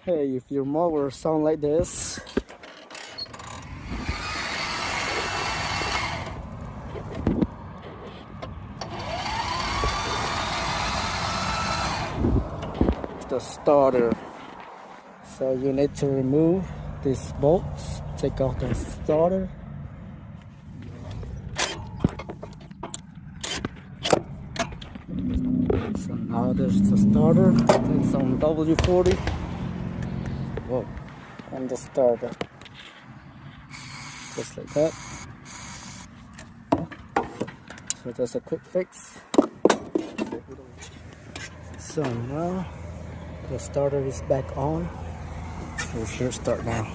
Hey, if your mower sound like this, it's the starter. So you need to remove these bolts, take out the starter. So now there's the starter, and some W40. Whoa, and the starter. Just like that. So that's a quick fix. So now the starter is back on. So we should start now.